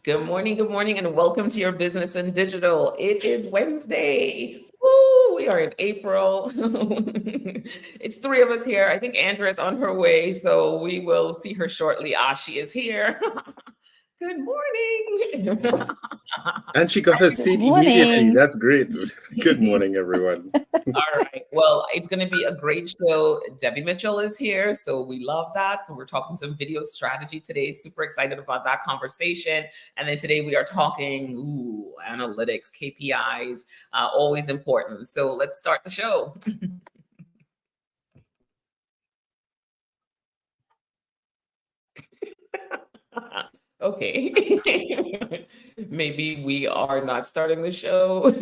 good morning, and welcome to your business and digital. It is Wednesday. Woo, we are in April. It's three of us here. I think Andrea's on her way, so we will see her shortly. She is here. Good morning. And she got her Good seat immediately. morning. That's great. Good morning, everyone. All right. Well, it's going to be a great show. Debbie Mitchell is here, so we love that. So we're talking some video strategy today. Super excited about that conversation. And then today we are talking analytics, KPIs, always important. So let's start the show. Okay. Maybe we are not starting the show.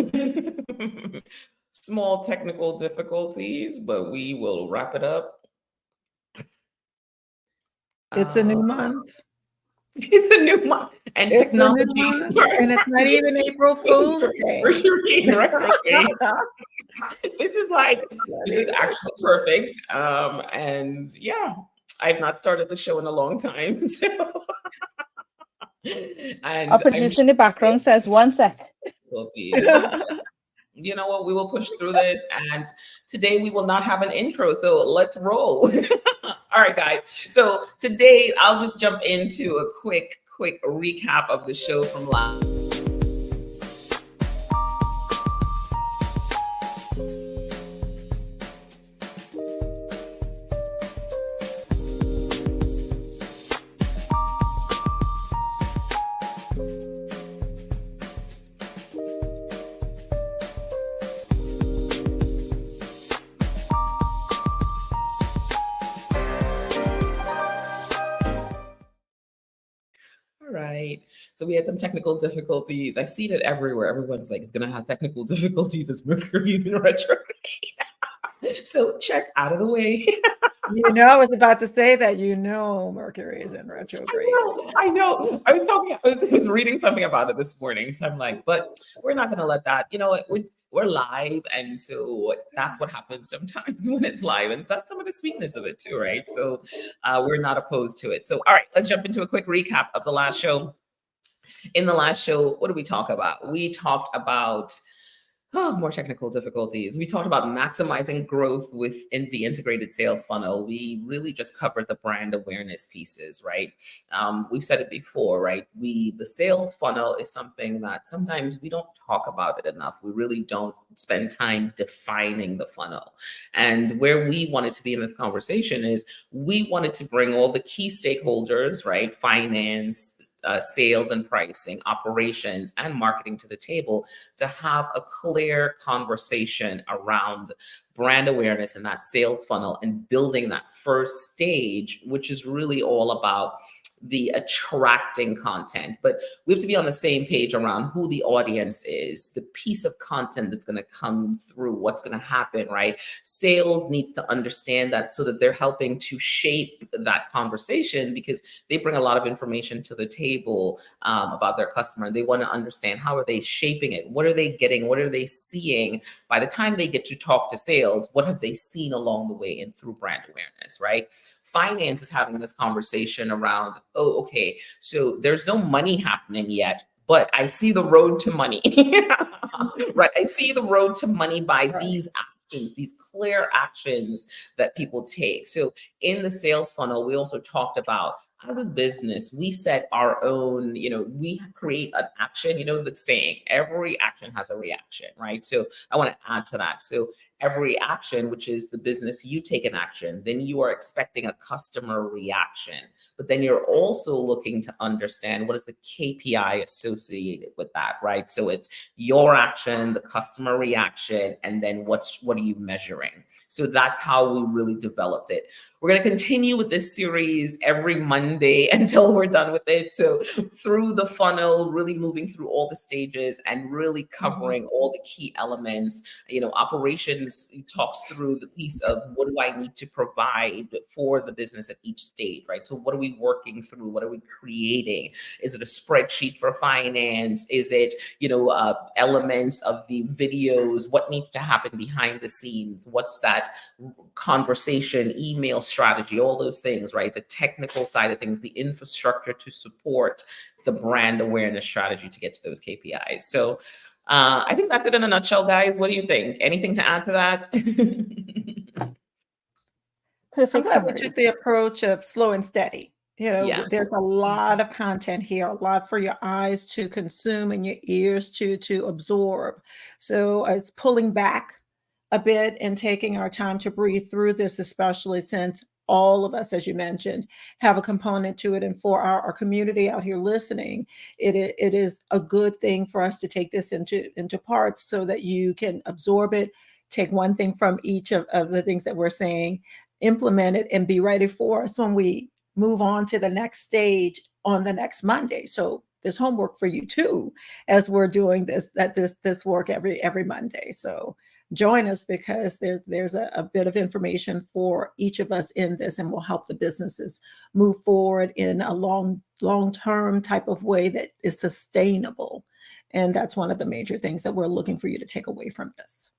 Small technical difficulties, but we will wrap it up. It's a new Uh, month. it's a new month and It's a new technology. month, and it's not even April Fool's Day. Mercury in retrograde. This is actually perfect. And yeah, I've not started the show in a long time. So and Our producer in the background says, one sec. difficulties. You know what? We will push through this. And today we will not have an intro. So let's roll. All right, guys. So today I'll just jump into a quick recap of the show from last. Right. So we had some technical difficulties. I see it everywhere. Everyone's like, it's going to have technical difficulties as Mercury's in retrograde. So check out of the way. I was about to say that Mercury is in retrograde. I know. I was reading something about it this morning. So I'm like, but we're not going to let that, we're live. And so that's what happens sometimes when it's live. And that's some of the sweetness of it too, right? So we're not opposed to it. So, all right, let's jump into a quick recap of the last show. In the last show, what did we talk about? We talked about more technical difficulties. We talked about maximizing growth within the integrated sales funnel. We really just covered the brand awareness pieces, right? We've said it before, right? The sales funnel is something that sometimes we don't talk about it enough. We really don't spend time defining the funnel. And where we wanted to be in this conversation is we wanted to bring all the key stakeholders, right? Finance, sales and pricing, operations, and marketing to the table to have a clear conversation around brand awareness and that sales funnel and building that first stage, which is really all about the attracting content. But we have to be on the same page around who the audience is, the piece of content that's going to come through, what's going to happen, right? Sales needs to understand that so that they're helping to shape that conversation because they bring a lot of information to the table about their customer. They want to understand how are they shaping it? What are they getting? What are they seeing? By the time they get to talk to sales, what have they seen along the way and through brand awareness, right? Finance is having this conversation around, okay, so there's no money happening yet, but I see the road to money, right? I see the road to money by these actions, these clear actions that people take. So in the sales funnel, we also talked about as a business, we set our own, we create an action, the saying, every action has a reaction, right? So I want to add to that. So every action, which is the business, you take an action, then you are expecting a customer reaction. But then you're also looking to understand what is the KPI associated with that, right? So it's your action, the customer reaction, and then what are you measuring? So that's how we really developed it. We're going to continue with this series every Monday until we're done with it. So through the funnel, really moving through all the stages and really covering all the key elements. Operations talks through the piece of what do I need to provide for the business at each stage, right? So what are we working through? What are we creating? Is it a spreadsheet for finance? Is it, elements of the videos? What needs to happen behind the scenes? What's that conversation, email strategy, all those things, right? The technical side of things, the infrastructure to support the brand awareness strategy to get to those KPIs. So I think that's it in a nutshell, guys. What do you think? Anything to add to that? I'm Perfect glad we summary. took the approach of slow and steady. Yeah. There's a lot of content here, a lot for your eyes to consume and your ears to absorb. So it's pulling back a bit and taking our time to breathe through this, especially since all of us, as you mentioned, have a component to it. And for our community out here listening, it is a good thing for us to take this into parts so that you can absorb it, take one thing from each of the things that we're saying, implement it, and be ready for us when we move on to the next stage on the next Monday. So there's homework for you too, as we're doing this work every Monday. So join us, because there's a bit of information for each of us in this, and will help the businesses move forward in a long-term type of way that is sustainable. And that's one of the major things that we're looking for you to take away from this.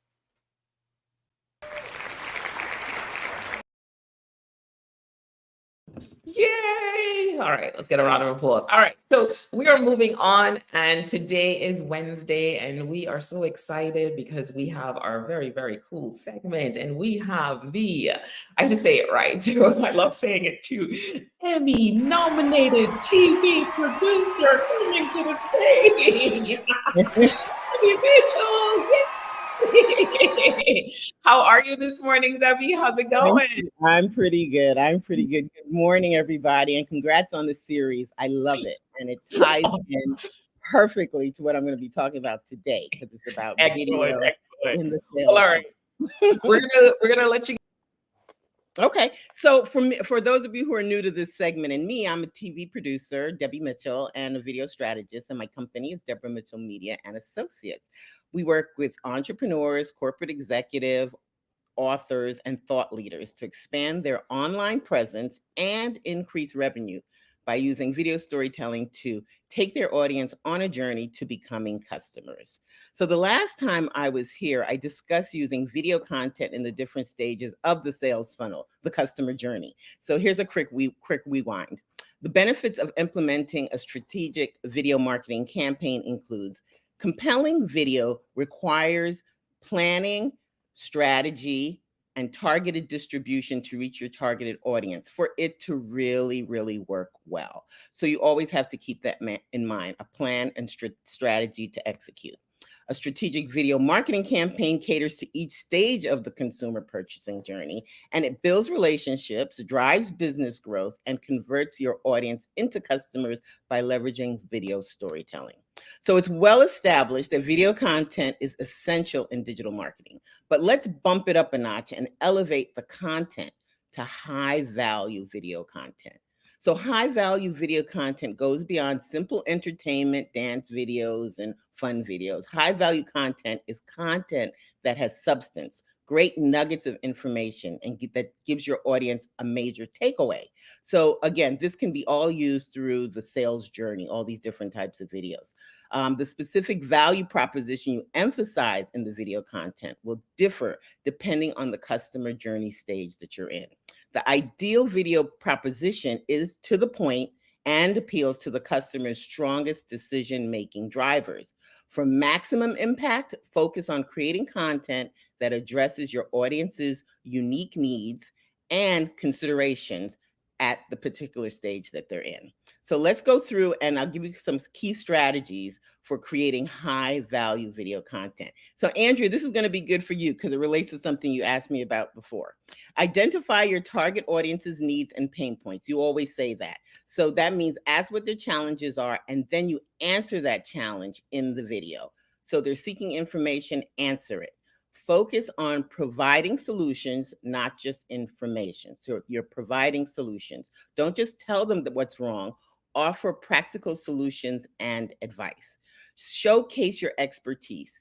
Yay! All right, let's get a round of applause. All right, so we are moving on, and today is Wednesday, and we are so excited because we have our very, very cool segment, and we have I have to say it right, I love saying it too, Emmy-nominated TV producer coming to the stage. Debbie Mitchell! Yay! How are you this morning, Debbie? How's it going? I'm pretty good. Good morning, everybody, and congrats on the series. I love it, and it ties in perfectly to what I'm going to be talking about today, because it's about video in the sales. Well, all right, we're gonna let you. Okay, so for those of you who are new to this segment, and me, I'm a TV producer, Debbie Mitchell, and a video strategist, and my company is Deborah Mitchell Media and Associates. We work with entrepreneurs, corporate executive, authors, and thought leaders to expand their online presence and increase revenue by using video storytelling to take their audience on a journey to becoming customers. So the last time I was here, I discussed using video content in the different stages of the sales funnel, the customer journey. So here's a quick rewind. The benefits of implementing a strategic video marketing campaign includes compelling video requires planning, strategy, and targeted distribution to reach your targeted audience for it to really, really work well. So you always have to keep that in mind, a plan and strategy to execute. A strategic video marketing campaign caters to each stage of the consumer purchasing journey, and it builds relationships, drives business growth, and converts your audience into customers by leveraging video storytelling. So it's well established that video content is essential in digital marketing, but let's bump it up a notch and elevate the content to high value video content. So high value video content goes beyond simple entertainment, dance videos, and fun videos. High value content is content that has substance, great nuggets of information, and that gives your audience a major takeaway. So again, this can be all used through the sales journey, all these different types of videos. The specific value proposition you emphasize in the video content will differ depending on the customer journey stage that you're in. The ideal video proposition is to the point and appeals to the customer's strongest decision-making drivers. For maximum impact, focus on creating content that addresses your audience's unique needs and considerations at the particular stage that they're in. So let's go through, and I'll give you some key strategies for creating high value video content. So Andrea, this is going to be good for you because it relates to something you asked me about before. Identify your target audience's needs and pain points. You always say that. So that means ask what their challenges are, and then you answer that challenge in the video. So they're seeking information, answer it. Focus on providing solutions, not just information. So you're providing solutions. Don't just tell them what's wrong. Offer practical solutions and advice. Showcase your expertise.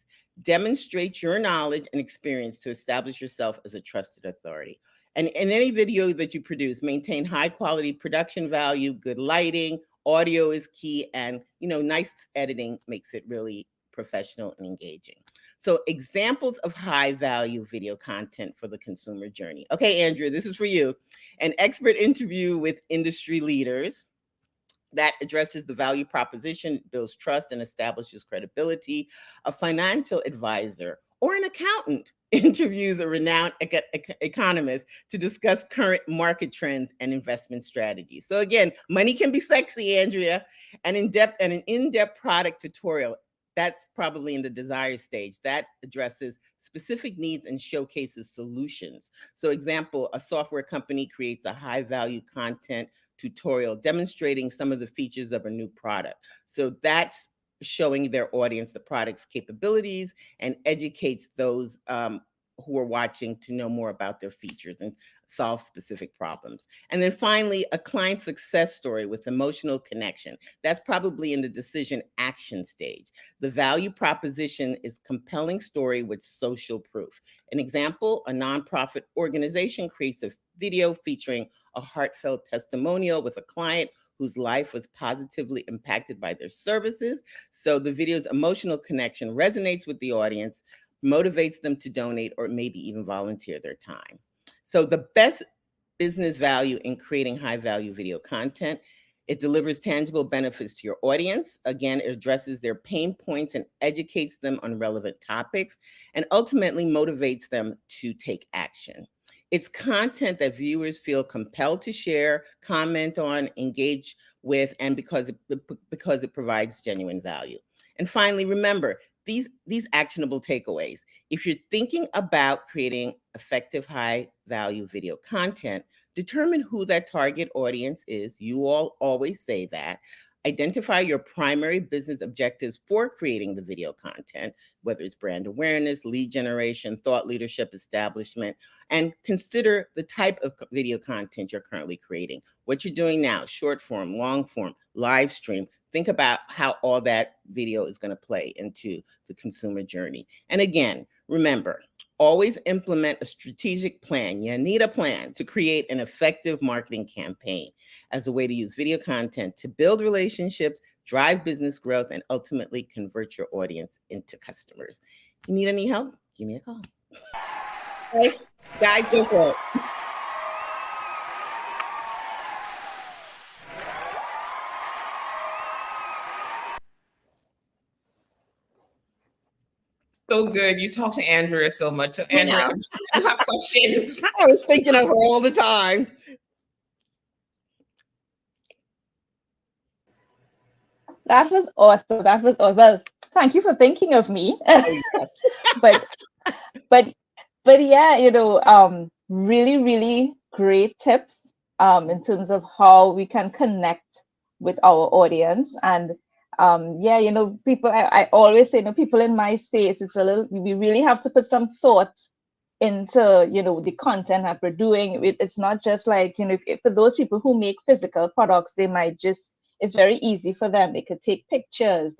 Demonstrate your knowledge and experience to establish yourself as a trusted authority. And in any video that you produce, maintain high quality production value, good lighting, audio is key, and nice editing makes it really professional and engaging. So examples of high value video content for the consumer journey. Okay, Andrea, this is for you. An expert interview with industry leaders, that addresses the value proposition, builds trust, and establishes credibility. A financial advisor or an accountant interviews a renowned economist to discuss current market trends and investment strategies. So again, money can be sexy, Andrea. An in-depth product tutorial, that's probably in the desire stage. That addresses specific needs and showcases solutions. So example, a software company creates a high-value content tutorial demonstrating some of the features of a new product. So that's showing their audience the product's capabilities and educates those who are watching to know more about their features and solve specific problems. And then finally, a client success story with emotional connection. That's probably in the decision action stage. The value proposition is compelling story with social proof. An example, a nonprofit organization creates a video featuring a heartfelt testimonial with a client whose life was positively impacted by their services. So the video's emotional connection resonates with the audience, motivates them to donate or maybe even volunteer their time. So the best business value in creating high value video content, it delivers tangible benefits to your audience. Again, it addresses their pain points and educates them on relevant topics and ultimately motivates them to take action. It's content that viewers feel compelled to share, comment on, engage with, and because it provides genuine value. And finally, remember, these actionable takeaways. If you're thinking about creating effective high value video content, determine who that target audience is. You all always say that. Identify your primary business objectives for creating the video content, whether it's brand awareness, lead generation, thought leadership, establishment, and consider the type of video content you're currently creating. What you're doing now, short form, long form, live stream. Think about how all that video is going to play into the consumer journey. And again, remember, always implement a strategic plan. You need a plan to create an effective marketing campaign as a way to use video content to build relationships, drive business growth, and ultimately convert your audience into customers. You need any help? Give me a call. Okay, guys, go for it. So good. You talk to Andrea so much. So Andrea, I have questions. I was thinking of her all the time. That was awesome. That was awesome. Well, thank you for thinking of me. Oh, yes. but yeah, really, really great tips in terms of how we can connect with our audience. And people, I always say, people in my space, it's a little, we really have to put some thought into, the content that we're doing. It's not just like, if for those people who make physical products, they might just, it's very easy for them. They could take pictures.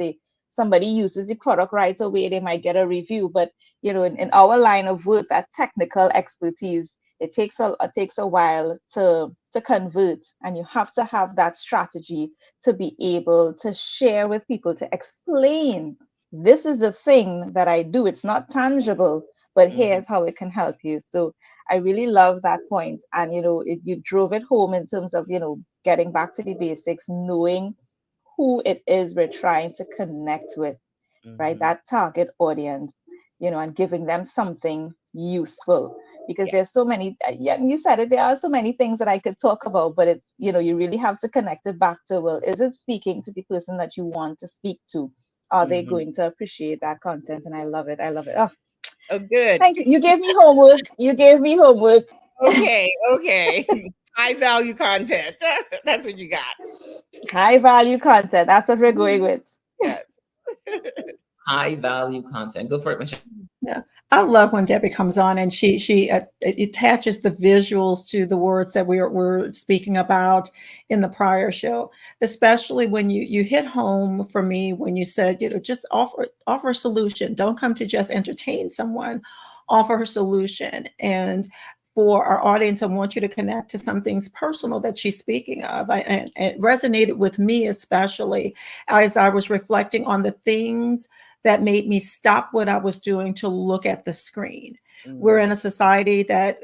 Somebody uses the product right away, they might get a review. But in our line of work, that technical expertise, it takes a while to convert, and you have to have that strategy to be able to share with people, to explain, this is the thing that I do. It's not tangible, but here's how it can help you. So I really love that point. And you drove it home in terms of getting back to the basics, knowing who it is we're trying to connect with, right? That target audience, and giving them something useful. Because there's so many, you said it, there are so many things that I could talk about, but it's, you really have to connect it back to, well, is it speaking to the person that you want to speak to? Are they going to appreciate that content? And I love it. I love it. Oh, good. Thank you. You gave me homework. Okay. High value content. That's what you got. High value content. That's what we're going with. Yes. High value content. Go for it, Michelle. Yeah, I love when Debbie comes on and she attaches the visuals to the words that we're speaking about in the prior show, especially when you hit home for me when you said, just offer a solution. Don't come to just entertain someone, offer a solution. And for our audience, I want you to connect to some things personal that she's speaking of. And it resonated with me, especially as I was reflecting on the things that made me stop what I was doing to look at the screen. We're in a society that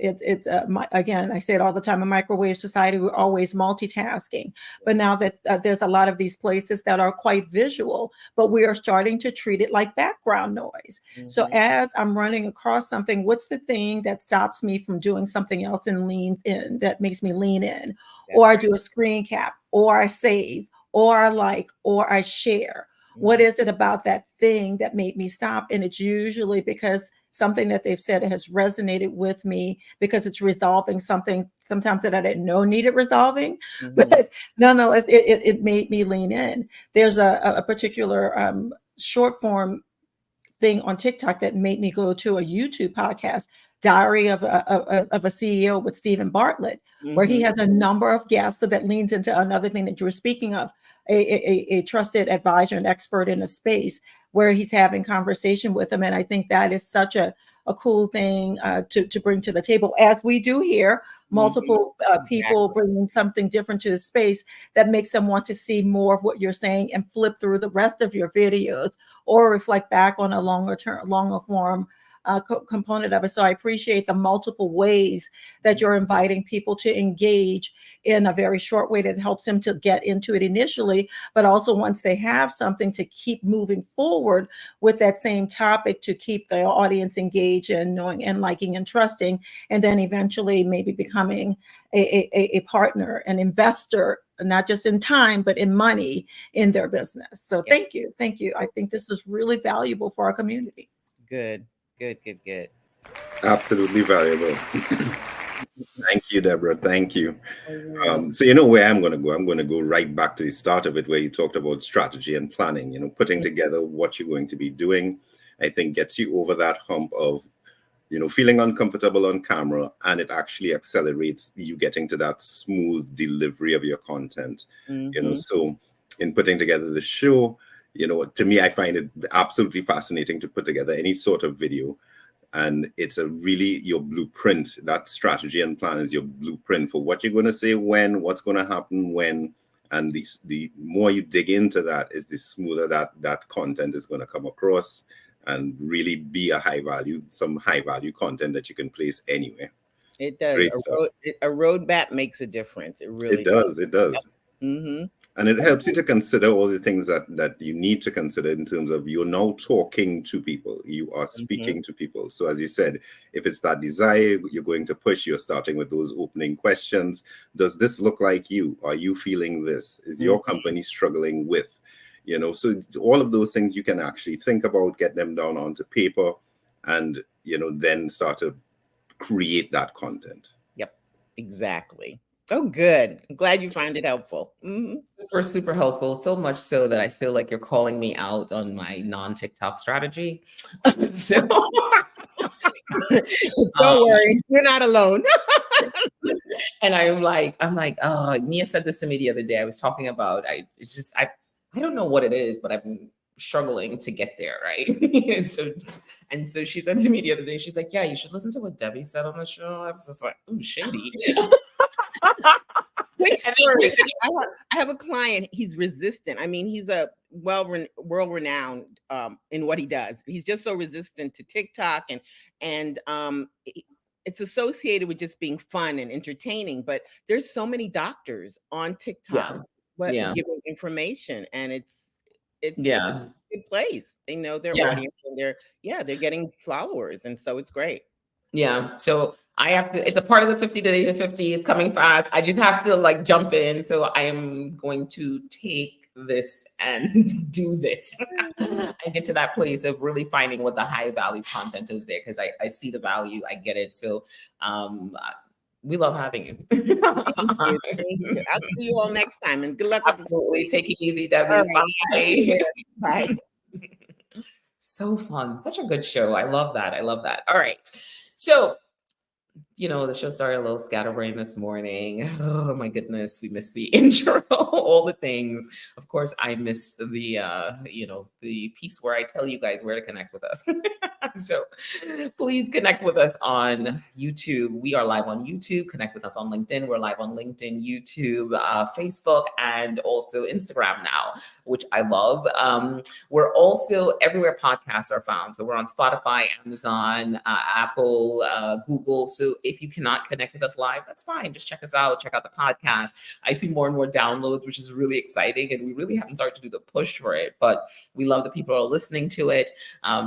again, I say it all the time, a microwave society. We're always multitasking. But now that there's a lot of these places that are quite visual, but we are starting to treat it like background noise. So as I'm running across something, what's the thing that stops me from doing something else and leans in, that makes me lean in? Or I do a screen cap, or I save, or I like, or I share. What is it about that thing that made me stop? And it's usually because something that they've said has resonated with me, because it's resolving something sometimes that I didn't know needed resolving. But nonetheless, it made me lean in. There's a particular short form thing on TikTok that made me go to a YouTube podcast, Diary of a CEO with Stephen Bartlett, where he has a number of guests. So that leans into another thing that you were speaking of, a trusted advisor and expert in a space where he's having conversation with them. And I think that is such a cool thing to bring to the table, as we do here, multiple people bringing something different to the space that makes them want to see more of what you're saying and flip through the rest of your videos or reflect back on a longer form component of it. So I appreciate the multiple ways that you're inviting people to engage in a very short way that helps them to get into it initially, but also once they have something, to keep moving forward with that same topic, to keep the audience engaged and knowing and liking and trusting, and then eventually maybe becoming a partner, an investor, not just in time, but in money in their business. So thank you. Thank you. I think this is really valuable for our community. Good. Absolutely valuable. Thank you, Deborah. Thank you. So you know where I'm going to go. I'm going to go right back to the start of it, where you talked about strategy and planning. You know, putting together what you're going to be doing, I think gets you over that hump of, you know, feeling uncomfortable on camera, and it actually accelerates you getting to that smooth delivery of your content. You know, so in putting together the show, you know, to me, I find it absolutely fascinating to put together any sort of video. And it's really your blueprint. That strategy and plan is your blueprint for what you're going to say when, what's going to happen when. And the more you dig into that, is the smoother that content is going to come across, and really be a high value content that you can place anywhere. It does. A roadmap makes a difference. It really does. It does. And it helps you to consider all the things that you need to consider in terms of, you're now talking to people, you are speaking to people. So as you said, if it's that desire you're going to push, you're starting with those opening questions. Does this look like you? Are you feeling this? Is your company struggling with? You know, so all of those things you can actually think about, get them down onto paper, and, you know, then start to create that content. Yep, exactly. Oh, good. I'm glad you find it helpful. Super helpful. So much so that I feel like you're calling me out on my non-TikTok strategy. So don't worry, you're not alone. And I'm like, oh, Nia said this to me the other day. I was talking about, I don't know what it is, but I'm struggling to get there, right? So she said to me the other day, she's like, yeah, you should listen to what Debbie said on the show. I was just like, ooh, shady. Quick story. I have a client. He's resistant. I mean, he's a world-renowned in what he does. He's just so resistant to TikTok, and it's associated with just being fun and entertaining. But there's so many doctors on TikTok giving information, and it's a good place. They know their audience, and they're getting followers, and so it's great. Yeah. So I have to, it's a part of the 50 to 50. It's coming fast. I just have to like jump in. So I am going to take this and do this and get to that place of really finding what the high value content is there. Cause I see the value, I get it. So we love having you. Thank you. I'll see you all next time, and good luck. Absolutely. Take it easy, Debbie. Right. Bye. Bye. So fun. Such a good show. I love that. All right. So, you know, the show started a little scatterbrain this morning. Oh my goodness, we missed the intro, all the things. Of course, I missed the, the piece where I tell you guys where to connect with us. So please connect with us on YouTube. We are live on YouTube. Connect with us on LinkedIn. We're live on LinkedIn, YouTube, Facebook, and also Instagram now, which I love. We're also everywhere podcasts are found. So we're on Spotify, Amazon, Apple, Google. So if you cannot connect with us live, that's fine. Just check us out. Check out the podcast. I see more and more downloads, which is really exciting. And we really haven't started to do the push for it, but we love that people are listening to it.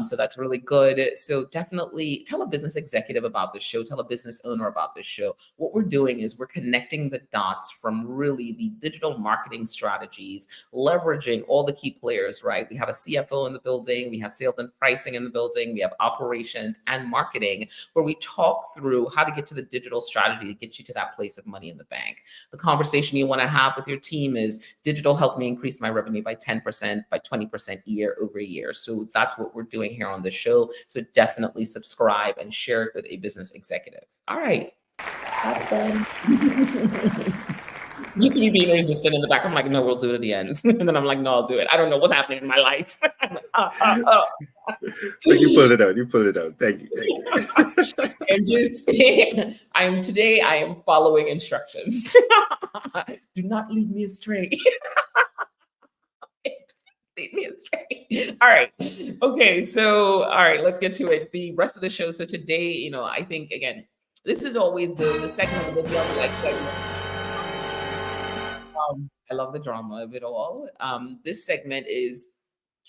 So that's really good. So definitely tell a business executive about this show. Tell a business owner about this show. What we're doing is we're connecting the dots from really the digital marketing strategies, leveraging all the key players, right? We have a CFO in the building. We have sales and pricing in the building. We have operations and marketing, where we talk through how to get to the digital strategy to get you to that place of money in the bank. The conversation you want to have with your team is digital helped me increase my revenue by 10%, by 20% year over year. So that's what we're doing here on the show. So definitely subscribe and share it with a business executive. All right. That's done. You see me being resistant in the back. I'm like, no, we'll do it at the end. And then I'm like, no, I'll do it. I don't know what's happening in my life. I'm like, So you pulled it out. You pulled it out. Thank you. I am following instructions. Do not lead me astray. Lead me astray. All right. Okay. So, all right, let's get to it. The rest of the show. So today, I think, again, this is always the segment of the Love Like segment. I love the drama of it all. This segment is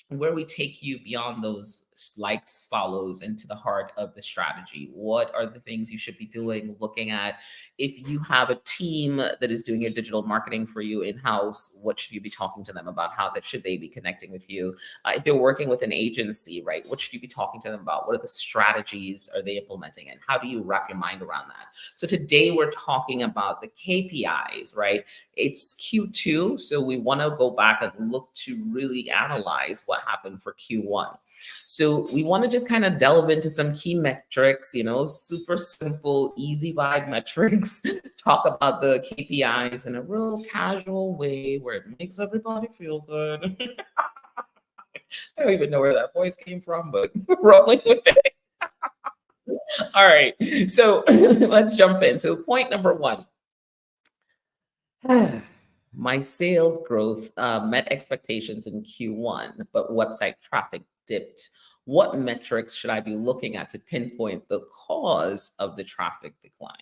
where we take you beyond those likes, follows, into the heart of the strategy. What are the things you should be doing, looking at? If you have a team that is doing your digital marketing for you in-house, what should you be talking to them about? How should they be connecting with you? If you're working with an agency, right, what should you be talking to them about? What are the strategies are they implementing? And how do you wrap your mind around that? So today we're talking about the KPIs, right? It's Q2, so we want to go back and look to really analyze what happened for Q1. So we want to just kind of delve into some key metrics, super simple, easy vibe metrics, talk about the KPIs in a real casual way where it makes everybody feel good. I don't even know where that voice came from, but rolling with it. All right, so let's jump in. So point number one. My sales growth met expectations in Q1, but website traffic dipped. What metrics should I be looking at to pinpoint the cause of the traffic decline?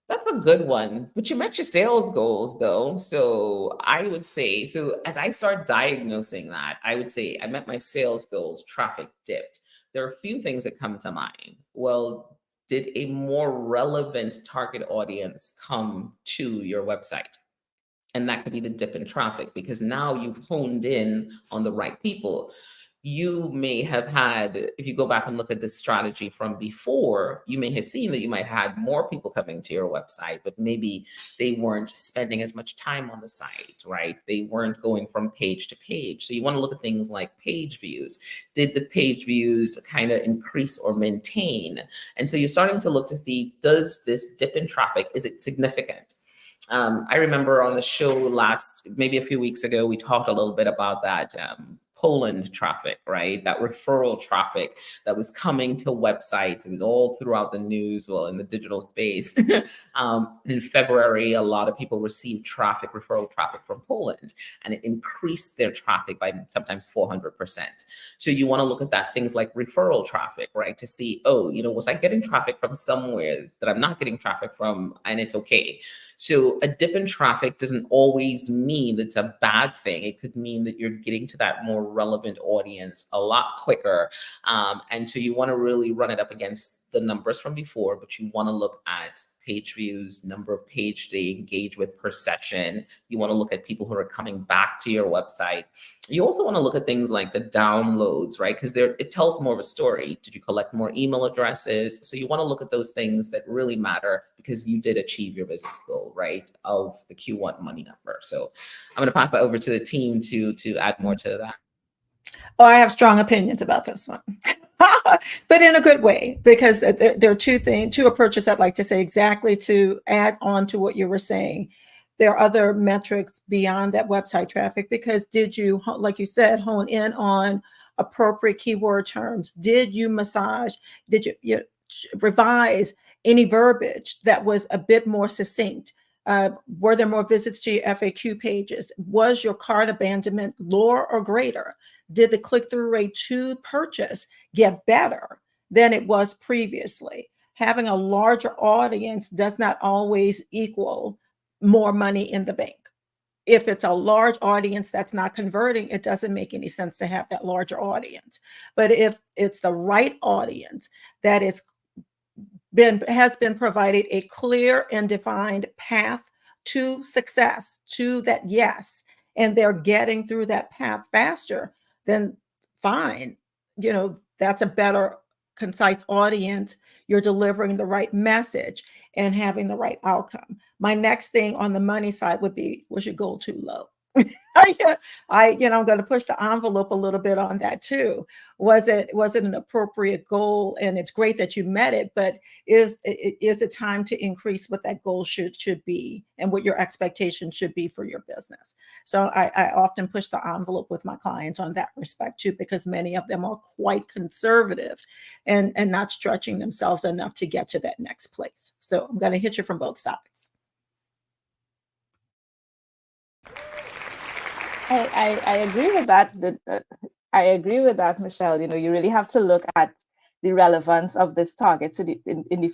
That's a good one, but you met your sales goals though. So I would say, as I start diagnosing that, I would say I met my sales goals, traffic dipped. There are a few things that come to mind. Well, did a more relevant target audience come to your website? And that could be the dip in traffic, because now you've honed in on the right people. You may have had, if you go back and look at this strategy from before, you may have seen that you might have had more people coming to your website, but maybe they weren't spending as much time on the site, right? They weren't going from page to page. So you want to look at things like page views. Did the page views kind of increase or maintain? And so you're starting to look to see, does this dip in traffic, is it significant? I remember on the show maybe a few weeks ago, we talked a little bit about that Poland traffic, right? That referral traffic that was coming to websites. It was all throughout the news, well, in the digital space. In February, a lot of people received referral traffic from Poland, and it increased their traffic by sometimes 400%. So you want to look at that, things like referral traffic, right? To see, was I getting traffic from somewhere that I'm not getting traffic from, and it's okay. So a dip in traffic doesn't always mean it's a bad thing. It could mean that you're getting to that more relevant audience a lot quicker. And so you want to really run it up against the numbers from before, but you want to look at page views, number of page they engage with per session. You want to look at people who are coming back to your website. You also want to look at things like the downloads, right? Because it tells more of a story. Did you collect more email addresses? So you want to look at those things that really matter, because you did achieve your business goal, right, of the Q1 money number. So I'm going to pass that over to the team to add more to that. Oh, I have strong opinions about this one, but in a good way, because there are two approaches I'd like to say exactly to add on to what you were saying. There are other metrics beyond that website traffic, because did you, like you said, hone in on appropriate keyword terms? Did you massage? Did you revise any verbiage that was a bit more succinct? Were there more visits to your FAQ pages? Was your cart abandonment lower or greater? Did the click-through rate to purchase get better than it was previously? Having a larger audience does not always equal more money in the bank. If it's a large audience that's not converting, it doesn't make any sense to have that larger audience. But if it's the right audience that has been provided a clear and defined path to success, to that yes, and they're getting through that path faster, then fine. That's a better, concise audience. You're delivering the right message and having the right outcome. My next thing on the money side would be, was your goal too low? I'm going to push the envelope a little bit on that too. Was it an appropriate goal? And it's great that you met it, but is it time to increase what that goal should be and what your expectation should be for your business? So I often push the envelope with my clients on that respect too, because many of them are quite conservative and not stretching themselves enough to get to that next place. So I'm going to hit you from both sides. I agree with that. I agree with that, Michelle. You really have to look at the relevance of this target to in the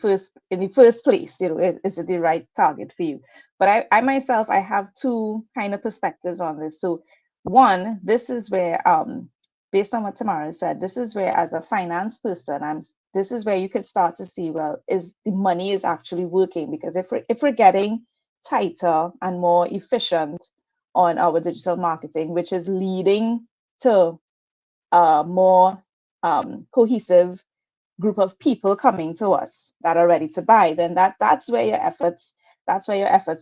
first place. Is it the right target for you? But I myself, I have two kind of perspectives on this. So one, this is where, based on what Tamara said, this is where, as a finance person, this is where you could start to see, well, is the money is actually working? Because if we're getting tighter and more efficient on our digital marketing, which is leading to a more cohesive group of people coming to us that are ready to buy, then that's where your efforts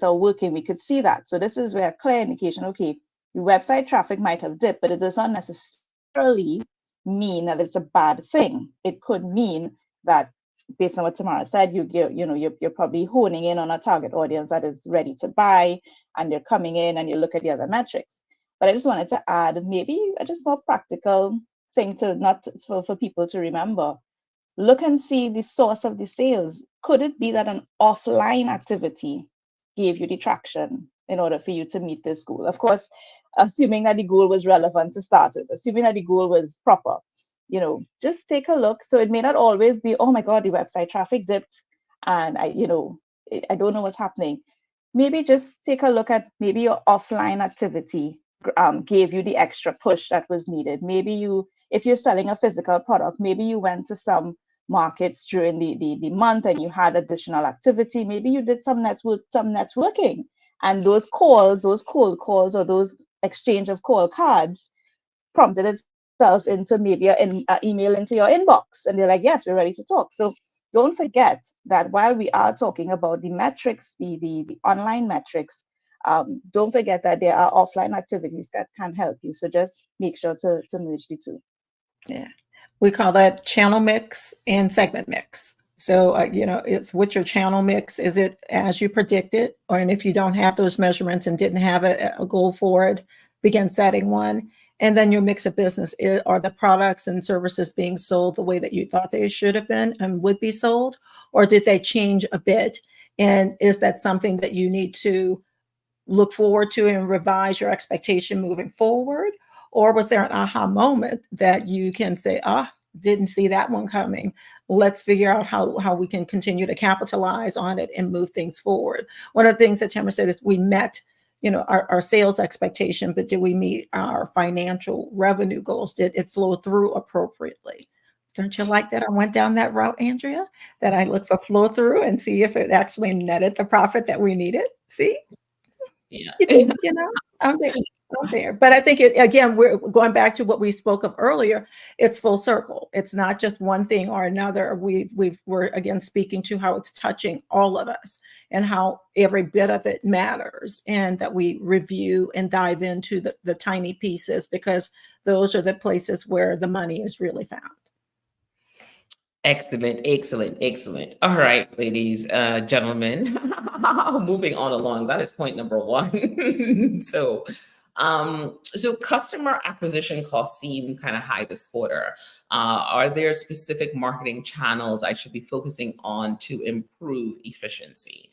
are working. We could see that. So this is where a clear indication, okay, your website traffic might have dipped, but it does not necessarily mean that it's a bad thing. It could mean that, based on what Tamara said, you're probably honing in on a target audience that is ready to buy, and you're coming in and you look at the other metrics. But I just wanted to add maybe a just more practical thing for people to remember. Look and see the source of the sales. Could it be that an offline activity gave you the traction in order for you to meet this goal? Of course, assuming that the goal was relevant to start with, assuming that the goal was proper. Just take a look. So it may not always be, oh my God, the website traffic dipped and I don't know what's happening. Maybe just take a look at maybe your offline activity gave you the extra push that was needed. Maybe if you're selling a physical product, maybe you went to some markets during the month and you had additional activity. Maybe you did some networking, and those cold calls or those exchange of call cards prompted itself into maybe an email into your inbox, and they're like, yes, we're ready to talk. So don't forget that while we are talking about the metrics, the online metrics, don't forget that there are offline activities that can help you. So just make sure to merge the two. Yeah, we call that channel mix and segment mix. So, it's what's your channel mix? Is it as you predicted? And if you don't have those measurements and didn't have a goal for it, begin setting one. And then your mix of business, are the products and services being sold the way that you thought they should have been and would be sold? Or did they change a bit? And is that something that you need to look forward to and revise your expectation moving forward? Or was there an aha moment that you can say, didn't see that one coming. Let's figure out how we can continue to capitalize on it and move things forward. One of the things that Tamara said is we met our sales expectation, but did we meet our financial revenue goals? Did it flow through appropriately? Don't you like that I went down that route, Andrea? That I look for flow through and see if it actually netted the profit that we needed? See? Yeah. I'm there. But I think again, we're going back to what we spoke of earlier. It's full circle. It's not just one thing or another. We're again speaking to how it's touching all of us and how every bit of it matters, and that we review and dive into the tiny pieces, because those are the places where the money is really found. Excellent. All right, ladies, gentlemen, moving on along. That is point number one. So So customer acquisition costs seem kind of high this quarter. Are there specific marketing channels I should be focusing on to improve efficiency?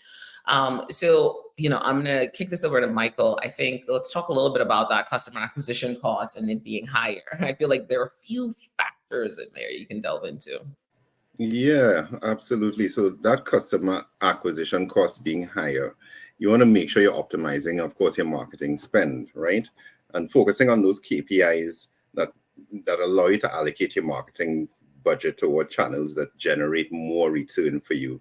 So, I'm going to kick this over to Michael. I think let's talk a little bit about that customer acquisition cost and it being higher. I feel like there are a few factors in there you can delve into. Yeah, absolutely. So that customer acquisition cost being higher, you want to make sure you're optimizing, of course, your marketing spend, right? And focusing on those KPIs that allow you to allocate your marketing budget toward channels that generate more return for you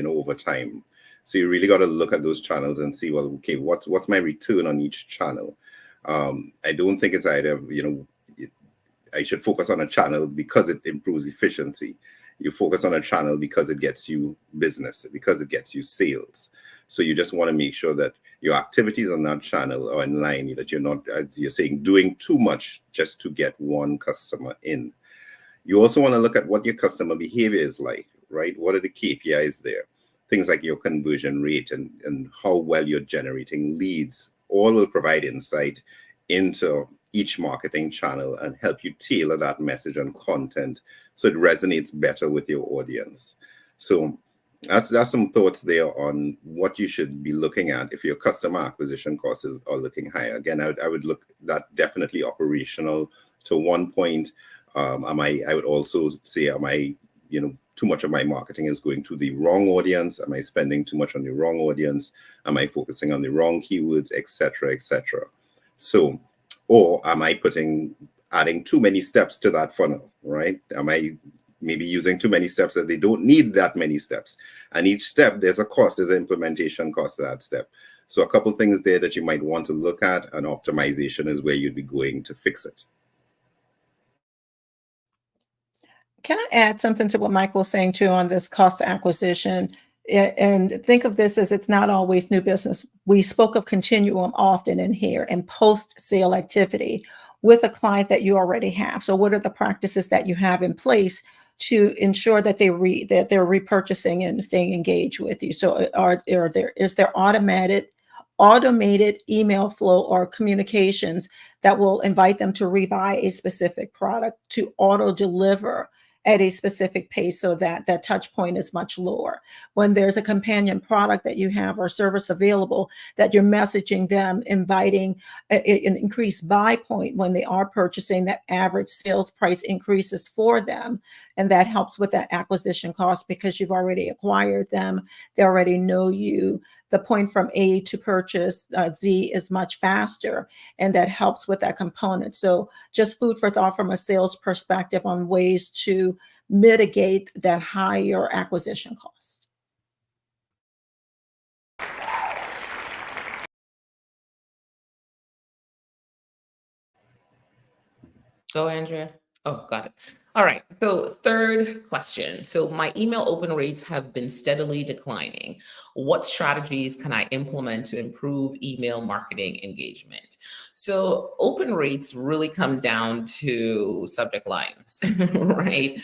over time. So you really got to look at those channels and see, well, okay, what's my return on each channel? I don't think it's either, I should focus on a channel because it improves efficiency. You focus on a channel because it gets you business, because it gets you sales. So you just want to make sure that your activities on that channel are in line, that you're not, as you're saying, doing too much just to get one customer in. You also want to look at what your customer behavior is like, right? What are the KPIs there? Things like your conversion rate and how well you're generating leads, all will provide insight into each marketing channel and help you tailor that message and content so it resonates better with your audience. So that's some thoughts there on what you should be looking at if your customer acquisition costs are looking higher. Again, I would look that definitely operational to one point. I would also say, am I, too much of my marketing is going to the wrong audience? Am I spending too much on the wrong audience? Am I focusing on the wrong keywords, etc., etc.? So, or am I adding too many steps to that funnel, right? Am I maybe using too many steps that they don't need that many steps? And each step, there's a cost, there's an implementation cost to that step. So a couple things there that you might want to look at, and optimization is where you'd be going to fix it. Can I add something to what Michael's saying too on this cost of acquisition? And think of this as it's not always new business. We spoke of continuum often in here and post-sale activity with a client that you already have. So what are the practices that you have in place to ensure that they're repurchasing and staying engaged with you? So is there automated email flow or communications that will invite them to rebuy a specific product, to auto deliver at a specific pace so that that touch point is much lower? When there's a companion product that you have or service available, that you're messaging them, inviting an increased buy point when they are purchasing, that average sales price increases for them. And that helps with that acquisition cost because you've already acquired them. They already know you. The point from A to purchase Z is much faster, and that helps with that component. So just food for thought from a sales perspective on ways to mitigate that higher acquisition cost. Go, Andrea. Oh, got it. All right. So third question. So my email open rates have been steadily declining. What strategies can I implement to improve email marketing engagement? So open rates really come down to subject lines, right?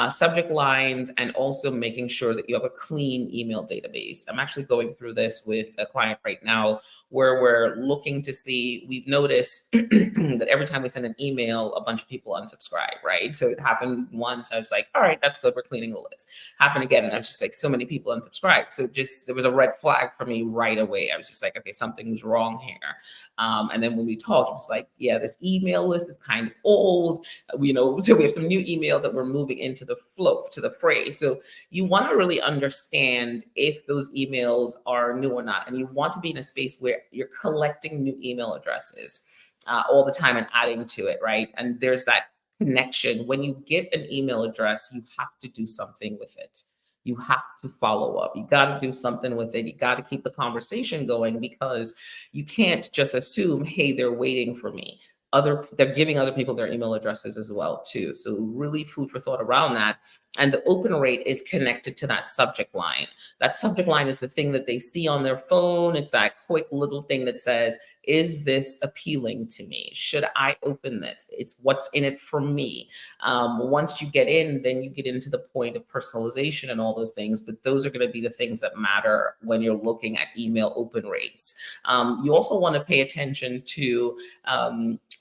Subject lines, and also making sure that you have a clean email database. I'm actually going through this with a client right now where we're looking to see, we've noticed that every time we send an email, a bunch of people unsubscribe, right? So it happened once. I was like, all right, that's good. We're cleaning the list. Happened again. And I was just like, so many people unsubscribed. So there was a red flag for me right away. I was just like, okay, something's wrong here. And then when we talked, it was like, yeah, this email list is kind of old. So we have some new emails that we're moving into the flow, to the fray. So you want to really understand if those emails are new or not. And you want to be in a space where you're collecting new email addresses all the time and adding to it, right? And there's that connection. When you get an email address, you have to do something with it. You have to follow up. You got to do something with it. You got to keep the conversation going, because you can't just assume, hey, they're waiting for me. They're giving other people their email addresses as well too. So really food for thought around that. And the open rate is connected to that subject line. That subject line is the thing that they see on their phone. It's that quick little thing that says, is this appealing to me? Should I open this? It's what's in it for me. Once you get in, then you get into the point of personalization and all those things. But those are going to be the things that matter when you're looking at email open rates. You also want to pay attention to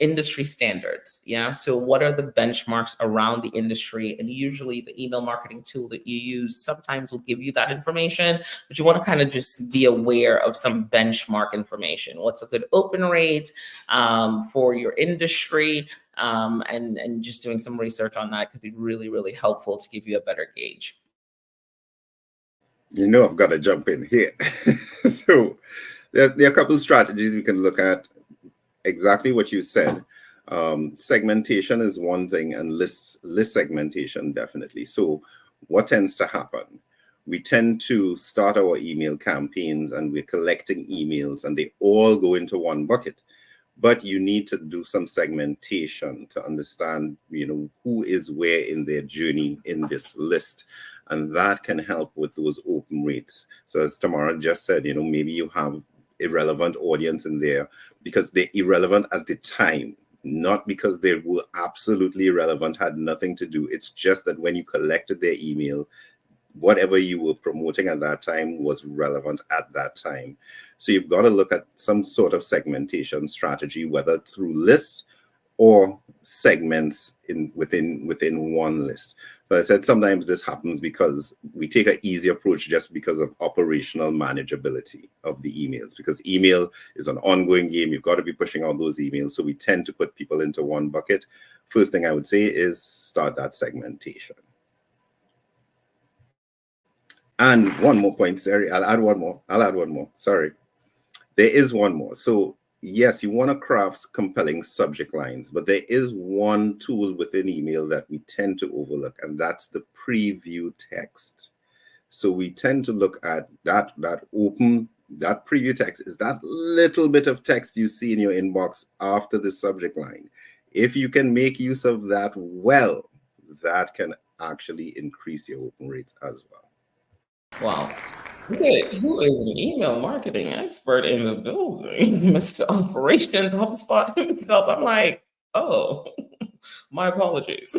industry standards. Yeah. So what are the benchmarks around the industry? And usually the email marketing tool that you use sometimes will give you that information, but you want to kind of just be aware of some benchmark information. What's a good open rate for your industry? And just doing some research on that could be really, really helpful to give you a better gauge. You know, I've got to jump in here. So there are a couple of strategies we can look at. Exactly what you said. Segmentation is one thing, and list segmentation definitely. So what tends to happen? We tend to start our email campaigns and we're collecting emails and they all go into one bucket. But you need to do some segmentation to understand, you know, who is where in their journey in this list. And that can help with those open rates. So as Tamara just said, you know, maybe you have irrelevant audience in there because they're irrelevant at the time, not because they were absolutely irrelevant, had nothing to do. It's just that when you collected their email, whatever you were promoting at that time was relevant at that time. So you've got to look at some sort of segmentation strategy, whether through lists or segments within one list. But I said sometimes this happens because we take an easy approach just because of operational manageability of the emails, because email is an ongoing game. You've got to be pushing out those emails. So we tend to put people into one bucket. First thing I would say is start that segmentation. And one more point, sorry, I'll add one more. Sorry. There is one more. So yes, you want to craft compelling subject lines, but there is one tool within email that we tend to overlook, and that's the preview text. So we tend to look at that preview text is that little bit of text you see in your inbox after the subject line. If you can make use of that well, that can actually increase your open rates as well. Wow. Okay, who is an email marketing expert in the building? Mr. Operations HubSpot himself. I'm like, oh, my apologies.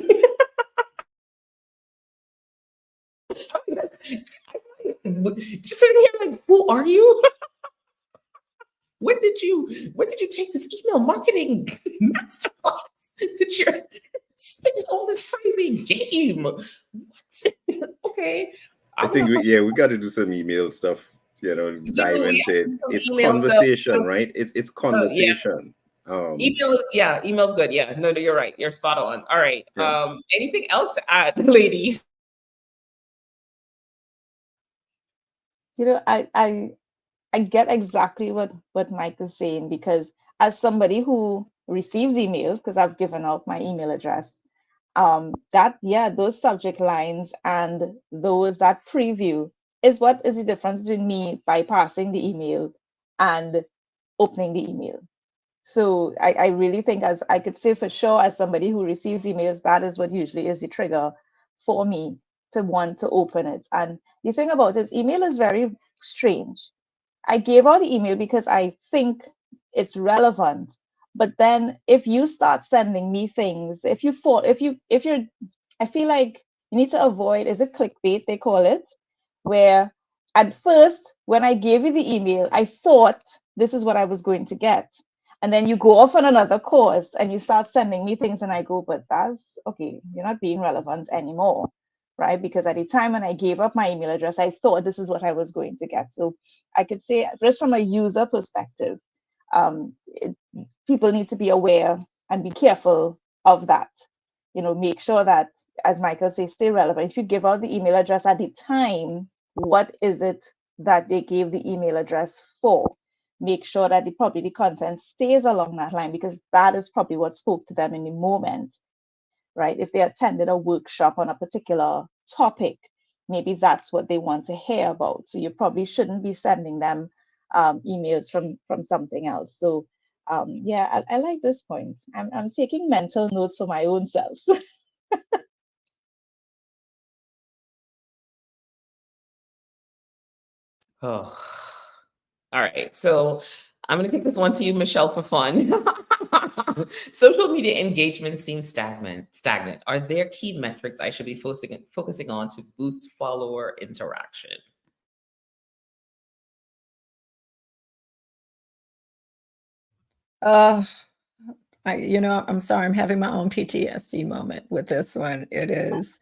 I mean, just sitting here like, who are you? When did you take this email marketing masterclass that you're spending all this crazy game? What? Okay. I think we got to do some email stuff, you know, dive into it. It's conversation, stuff. Right? It's conversation. So, yeah. Email's good. Yeah, no, you're right. You're spot on. All right. Yeah. Anything else to add, ladies? You know, I get exactly what Mike is saying, because as somebody who receives emails, because I've given out my email address, those subject lines and that preview is what is the difference between me bypassing the email and opening the email. So I really think, as I could say for sure, as somebody who receives emails, that is what usually is the trigger for me to want to open it. And the thing about it, email is very strange. I gave out the email because I think it's relevant. But then if you start sending me things, I feel like you need to avoid, is it clickbait they call it? Where at first, when I gave you the email, I thought this is what I was going to get. And then you go off on another course and you start sending me things and I go, but that's okay, you're not being relevant anymore. Right? Because at the time when I gave up my email address, I thought this is what I was going to get. So I could say, just from a user perspective, people need to be aware and be careful of that. You know, make sure that, as Michael says, stay relevant. If you give out the email address at the time, what is it that they gave the email address for? Make sure that the content stays along that line, because that is probably what spoke to them in the moment. Right? If they attended a workshop on a particular topic, maybe that's what they want to hear about. So you probably shouldn't be sending them emails from something else. So I like this point. I'm taking mental notes for my own self. Oh, all right. So I'm going to kick this one to you, Michelle, for fun. Social media engagement seems stagnant. Stagnant. Are there key metrics I should be focusing on to boost follower interaction? Uh, I'm sorry, I'm having my own PTSD moment with this one. It's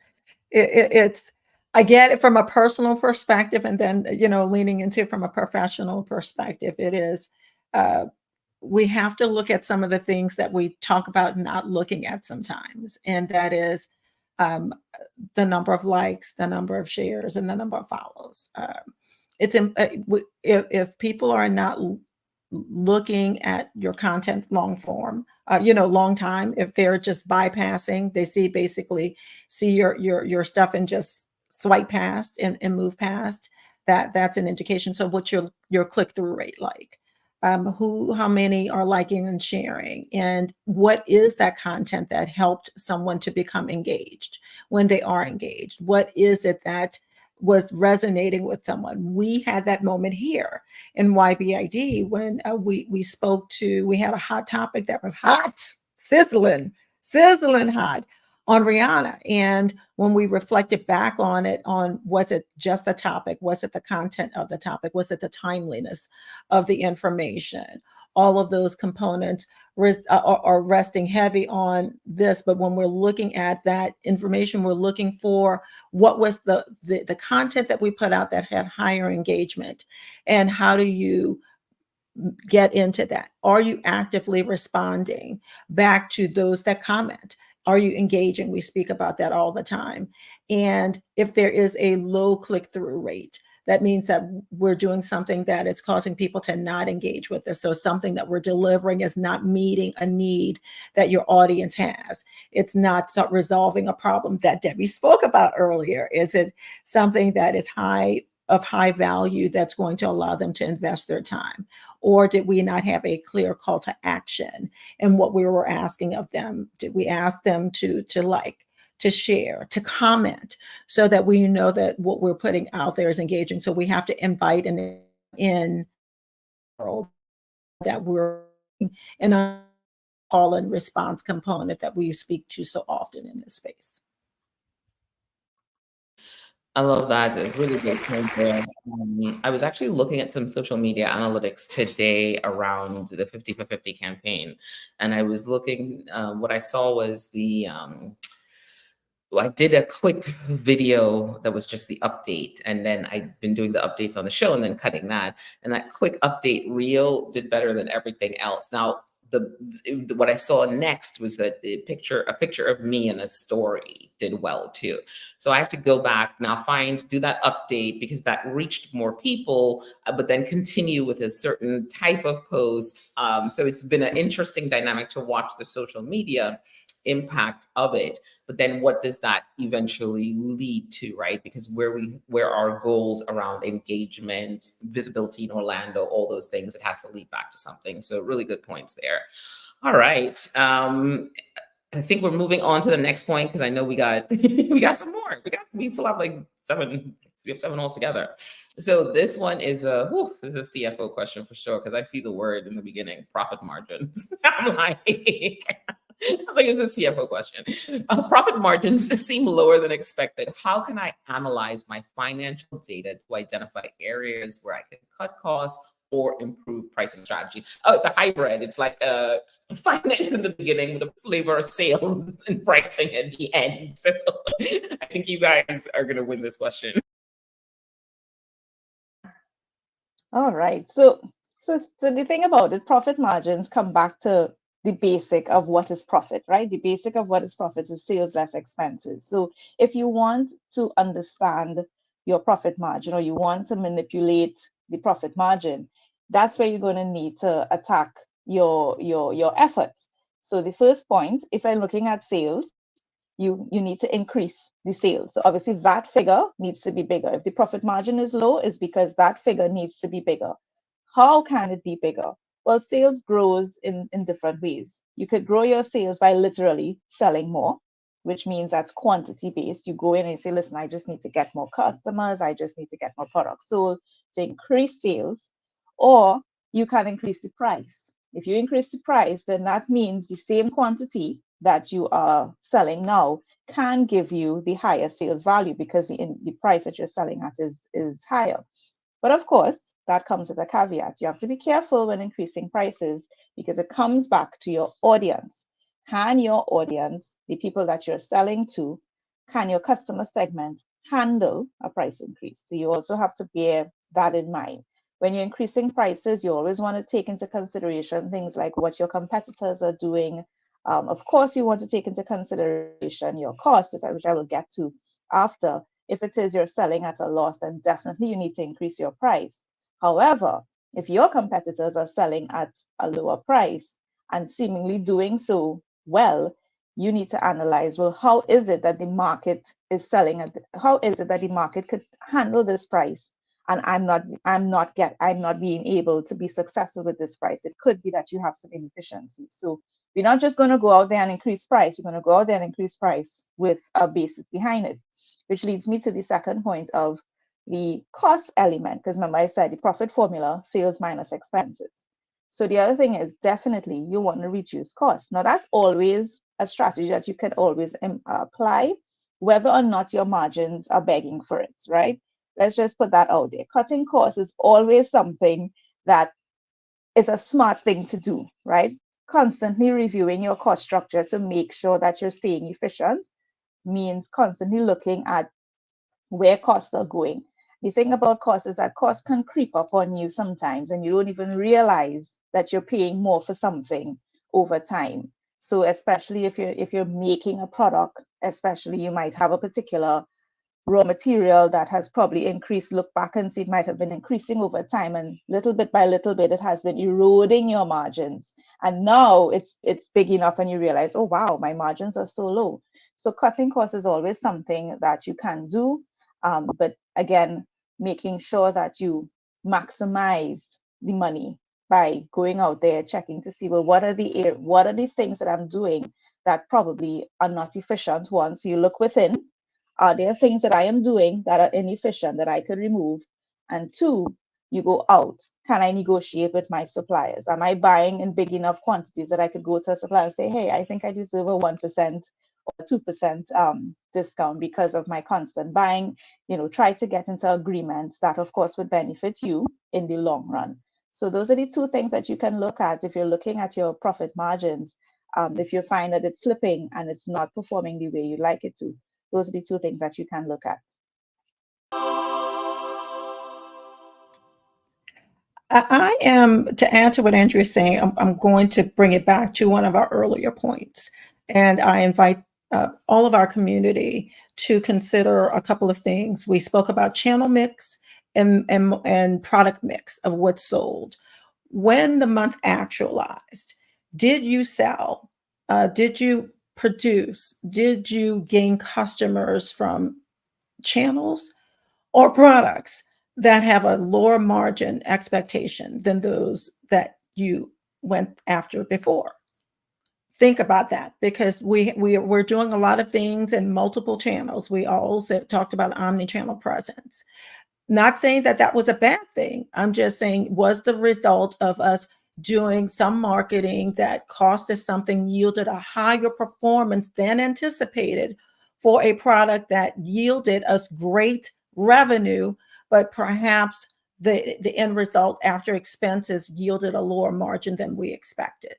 I get it from a personal perspective, and then leaning into it from a professional perspective. It is we have to look at some of the things that we talk about not looking at sometimes, and that is um, the number of likes, the number of shares, and the number of follows. If people are not looking at your content long form, long time, if they're just bypassing, they basically see your stuff and just swipe past and move past, that's an indication. So what's your click-through rate like? How many are liking and sharing, and what is that content that helped someone to become engaged when they are engaged? What is it that was resonating with someone? We had that moment here in YBID when we had a hot topic that was hot, sizzling hot on Rihanna. And when we reflected back on it, was it just the topic? Was it the content of the topic? Was it the timeliness of the information? All of those components are resting heavy on this. But when we're looking at that information, we're looking for what was the content that we put out that had higher engagement, and how do you get into that? Are you actively responding back to those that comment? Are you engaging? We speak about that all the time. And if there is a low click-through rate, that means that we're doing something that is causing people to not engage with us. So something that we're delivering is not meeting a need that your audience has. It's not resolving a problem that Debbie spoke about earlier. Is it something that is of high value that's going to allow them to invest their time? Or did we not have a clear call to action in what we were asking of them? Did we ask them to like, to share, to comment, so that we know that what we're putting out there is engaging? So we have to invite in the world that we're in a call and response component that we speak to so often in this space. I love that. It's really great point there. I was actually looking at some social media analytics today around the 50 for 50 campaign. And I was looking, what I saw was I did a quick video that was just the update. And then I've been doing the updates on the show and then cutting that. And that quick update reel did better than everything else. Now, what I saw next was that a picture of me in a story did well too. So I have to go back now, do that update, because that reached more people, but then continue with a certain type of post. So it's been an interesting dynamic to watch the social media impact of it. But then what does that eventually lead to, right? Because where our goals around engagement, visibility in Orlando, all those things, it has to lead back to something. So really good points there. All right. I think we're moving on to the next point, because I know we got we got some more. We still have like 7. We have 7 altogether. So this one is this is a CFO question for sure, because I see the word in the beginning, profit margins. I'm like, I was like, it's a CFO question. Profit margins seem lower than expected. How can I analyze my financial data to identify areas where I can cut costs or improve pricing strategies? Oh, it's a hybrid. It's like finance in the beginning with a flavor of sales and pricing at the end. So I think you guys are going to win this question. All right. So the thing about it, profit margins come back to the basic of what is profit, right? The basic of what is profit is sales less expenses. So if you want to understand your profit margin, or you want to manipulate the profit margin, that's where you're going to need to attack your efforts. So the first point, if I'm looking at sales, you need to increase the sales. So obviously that figure needs to be bigger. If the profit margin is low, it's because that figure needs to be bigger. How can it be bigger? Well, sales grows in different ways. You could grow your sales by literally selling more. which means that's quantity based. You go in and you say, listen, I just need to get more customers. I just need to get more products sold to increase sales. Or you can increase the price. If you increase the price, then that means the same quantity that you are selling now can give you the higher sales value because the price that you're selling at is higher. But of course, that comes with a caveat. You have to be careful when increasing prices because it comes back to your audience. Can your audience, the people that you're selling to, can your customer segment handle a price increase? So you also have to bear that in mind. When you're increasing prices, you always want to take into consideration things like what your competitors are doing. Of course, you want to take into consideration your cost, which I will get to after. If it is you're selling at a loss, then definitely you need to increase your price. However, if your competitors are selling at a lower price and seemingly doing so well, you need to analyze, well, how is it that the market is selling at, how is it that the market could handle this price? And I'm not being able to be successful with this price. It could be that you have some inefficiencies. So we're not just going to go out there and increase price. You're going to go out there and increase price with a basis behind it, which leads me to the second point of the cost element. Because remember, I said the profit formula, sales minus expenses. So the other thing is definitely you want to reduce costs. Now that's always a strategy that you can always apply, whether or not your margins are begging for it, right? Let's just put that out there. Cutting costs is always something that is a smart thing to do, right? Constantly reviewing your cost structure to make sure that you're staying efficient means constantly looking at where costs are going. The thing about costs is that costs can creep up on you sometimes and you don't even realize that you're paying more for something over time. So especially if you're making a product, especially you might have a particular raw material that has probably increased, look back and see it might have been increasing over time, and little bit by little bit it has been eroding your margins, and now it's big enough and you realize, oh wow, my margins are so low. So cutting costs is always something that you can do, but again, making sure that you maximize the money by going out there checking to see, well, what are the things that I'm doing that probably are not efficient. Once you look within, are there things that I am doing that are inefficient that I could remove? And two, you go out. Can I negotiate with my suppliers? Am I buying in big enough quantities that I could go to a supplier and say, hey, I think I deserve a 1% or 2% discount because of my constant buying? Try to get into agreements that, of course, would benefit you in the long run. So those are the two things that you can look at if you're looking at your profit margins. If you find that it's slipping and it's not performing the way you'd like it to, those are the two things that you can look at. I am, to add to what Andrea is saying, I'm going to bring it back to one of our earlier points. And I invite all of our community to consider a couple of things. We spoke about channel mix and product mix of what's sold. When the month actualized, did you sell? Did you produce? Did you gain customers from channels or products that have a lower margin expectation than those that you went after before? Think about that, because we're doing a lot of things in multiple channels. We all talked about omni-channel presence. Not saying that that was a bad thing. I'm just saying, was the result of us doing some marketing that cost us something, yielded a higher performance than anticipated for a product that yielded us great revenue, but perhaps the end result after expenses yielded a lower margin than we expected.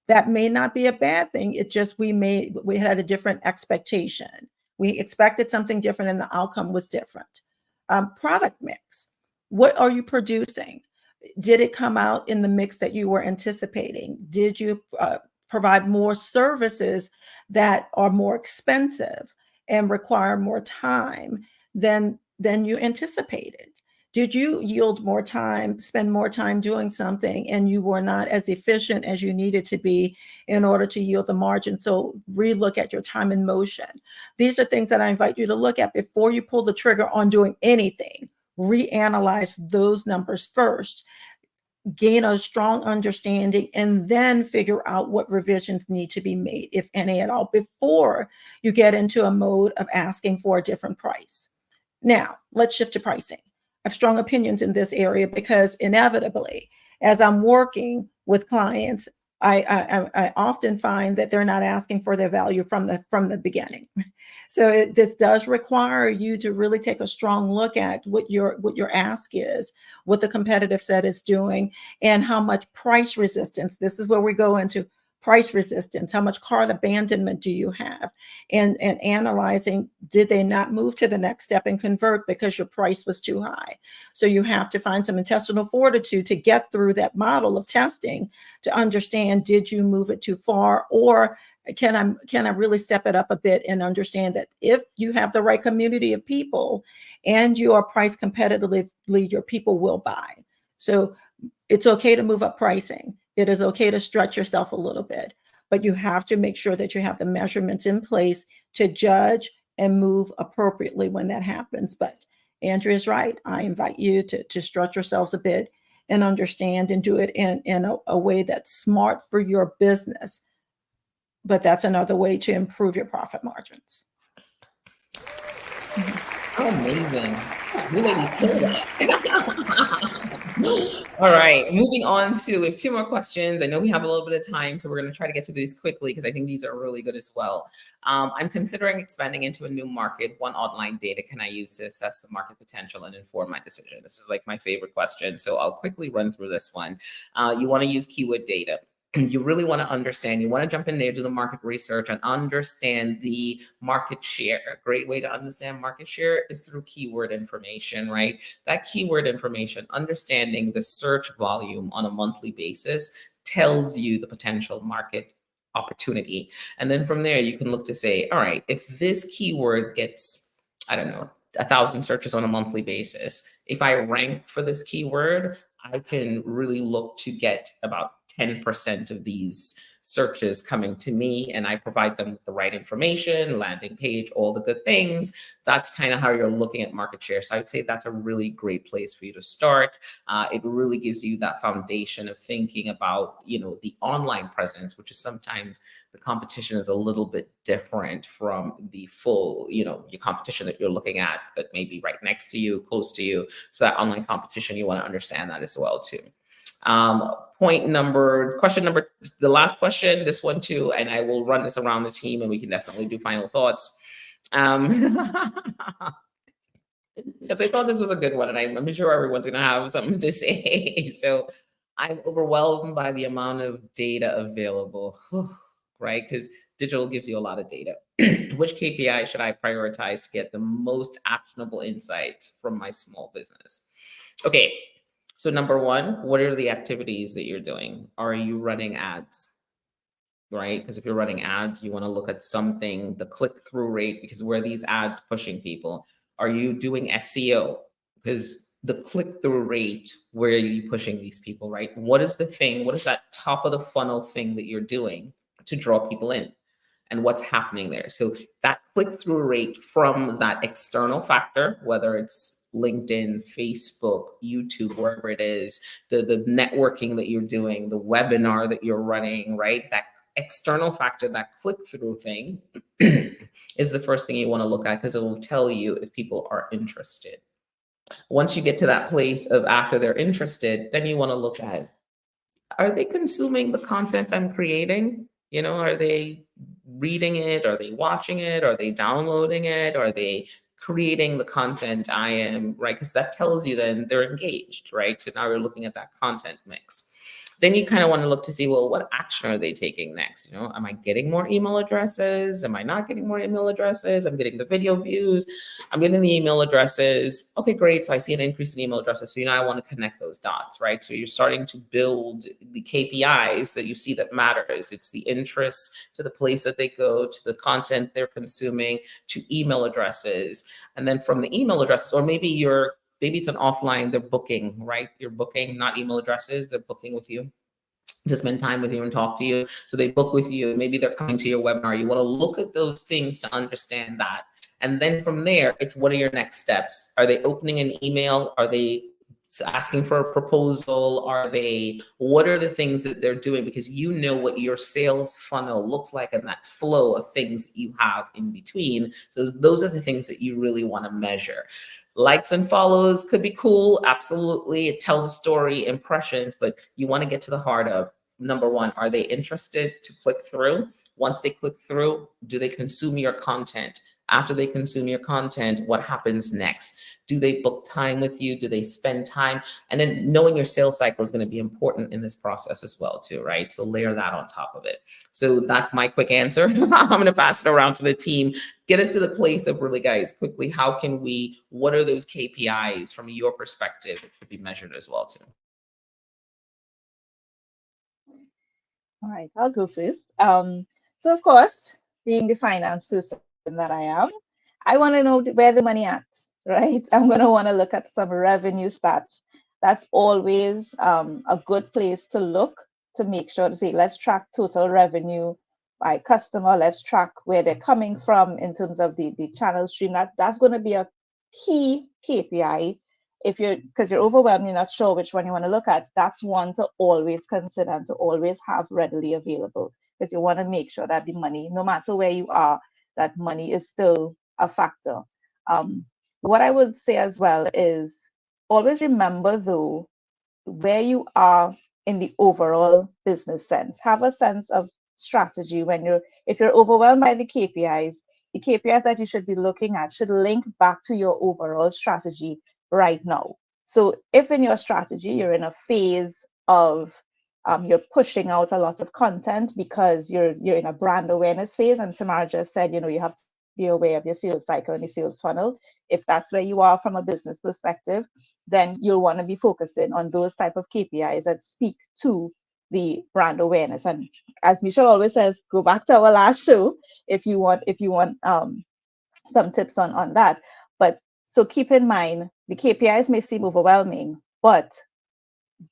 That may not be a bad thing. It just, we had a different expectation. We expected something different and the outcome was different. Product mix. What are you producing? Did it come out in the mix that you were anticipating? Did you provide more services that are more expensive and require more time than you anticipated? Did you yield more time, spend more time doing something, and you were not as efficient as you needed to be in order to yield the margin? So relook at your time in motion. These are things that I invite you to look at before you pull the trigger on doing anything. Reanalyze those numbers first. gain a strong understanding, and then figure out what revisions need to be made, if any at all, before you get into a mode of asking for a different price. Now, let's shift to pricing. I have strong opinions in this area because inevitably, as I'm working with clients, I often find that they're not asking for their value from the beginning. So this does require you to really take a strong look at what your ask is, what the competitive set is doing, and how much price resistance. This is where we go into price resistance. How much cart abandonment do you have? And analyzing, did they not move to the next step and convert because your price was too high? So you have to find some intestinal fortitude to get through that model of testing to understand, did you move it too far, or can I really step it up a bit and understand that if you have the right community of people and you are priced competitively, your people will buy. So it's okay to move up pricing. It is okay to stretch yourself a little bit, but you have to make sure that you have the measurements in place to judge and move appropriately when that happens. But Andrea is right. I invite you to stretch yourselves a bit and understand and do it in a way that's smart for your business. But that's another way to improve your profit margins. Oh, amazing. You ladies killed it. All right, moving on to, we have 2 more questions. I know we have a little bit of time, so we're going to try to get to these quickly because I think these are really good as well. I'm considering expanding into a new market. What online data can I use to assess the market potential and inform my decision? This is like my favorite question, so I'll quickly run through this one. You want to use keyword data. You really want to understand, you want to jump in there, do the market research and understand the market share. A great way to understand market share is through keyword information, right? That keyword information, understanding the search volume on a monthly basis tells you the potential market opportunity. And then from there, you can look to say, all right, if this keyword gets, I don't know, 1,000 searches on a monthly basis, if I rank for this keyword, I can really look to get about 10% of these searches coming to me, and I provide them with the right information, landing page, all the good things. That's kind of how you're looking at market share. So I would say that's a really great place for you to start. It really gives you that foundation of thinking about, the online presence, which is sometimes the competition is a little bit different from the full, your competition that you're looking at that may be right next to you, close to you. So that online competition, you want to understand that as well too. Question number, the last question, this one too, and I will run this around the team and we can definitely do final thoughts. Because I thought this was a good one and I'm sure everyone's going to have something to say. So I'm overwhelmed by the amount of data available, right? Because digital gives you a lot of data. Which KPI should I prioritize to get the most actionable insights from my small business? Okay. So number 1, what are the activities that you're doing? Are you running ads, right? Because if you're running ads, you want to look at something, the click-through rate, because where are these ads pushing people? Are you doing SEO? Because the click-through rate, where are you pushing these people, right? What is the thing? What is that top of the funnel thing that you're doing to draw people in? And what's happening there? So that click-through rate from that external factor, whether it's LinkedIn, Facebook, YouTube, wherever it is, the networking that you're doing, the webinar that you're running, right? That external factor, that click-through thing is the first thing you want to look at because it will tell you if people are interested. Once you get to that place of after they're interested, then you want to look at, are they consuming the content I'm creating? Are they reading it? Are they watching it? Are they downloading it? Are they creating the content I am, right? Because that tells you then they're engaged, right? So now you're looking at that content mix. Then you kind of want to look to see, well, what action are they taking next? Am I getting more email addresses? Am I not getting more email addresses? I'm getting the video views. I'm getting the email addresses. Okay, great. So I see an increase in email addresses. So I want to connect those dots, right? So you're starting to build the KPIs that you see that matters. It's the interest to the place that they go, to the content they're consuming, to email addresses. And then from the email addresses, or maybe it's an offline, they're booking, right? You're booking, not email addresses, they're booking with you to spend time with you and talk to you. So they book with you, maybe they're coming to your webinar. You want to look at those things to understand that. And then from there, it's what are your next steps? Are they opening an email? Are they asking for a proposal? What are the things that they're doing? Because you know what your sales funnel looks like and that flow of things that you have in between. So those are the things that you really want to measure. Likes and follows could be cool. Absolutely. It tells a story, impressions, but you want to get to the heart of, number one, are they interested to click through? Once they click through, do they consume your content? After they consume your content, what happens next? Do they book time with you? Do they spend time? And then knowing your sales cycle is going to be important in this process as well, too, right? So layer that on top of it. So that's my quick answer. I'm going to pass it around to the team. Get us to the place of really, guys, quickly, what are those KPIs from your perspective that should be measured as well, too? All right, I'll go first. So of course, being the finance person that I am, I want to know where the money at, right? I'm going to want to look at some revenue stats. That's always a good place to look to make sure to say, let's track total revenue by customer. Let's track where they're coming from in terms of the channel stream. That's going to be a key KPI. Because you're overwhelmed, you're not sure which one you want to look at, that's one to always consider and to always have readily available, because you want to make sure that the money, no matter where you are, that money is still a factor. What I would say as well is always remember, though, where you are in the overall business sense. Have a sense of strategy if you're overwhelmed by the KPIs that you should be looking at should link back to your overall strategy right now. So if in your strategy you're in a phase of you're pushing out a lot of content because you're in a brand awareness phase, and Samara just said, you have to be aware of your sales cycle and the sales funnel. If that's where you are from a business perspective, then you'll want to be focusing on those type of KPIs that speak to the brand awareness. And as Michelle always says, go back to our last show if you want some tips on that. But so keep in mind, the KPIs may seem overwhelming, but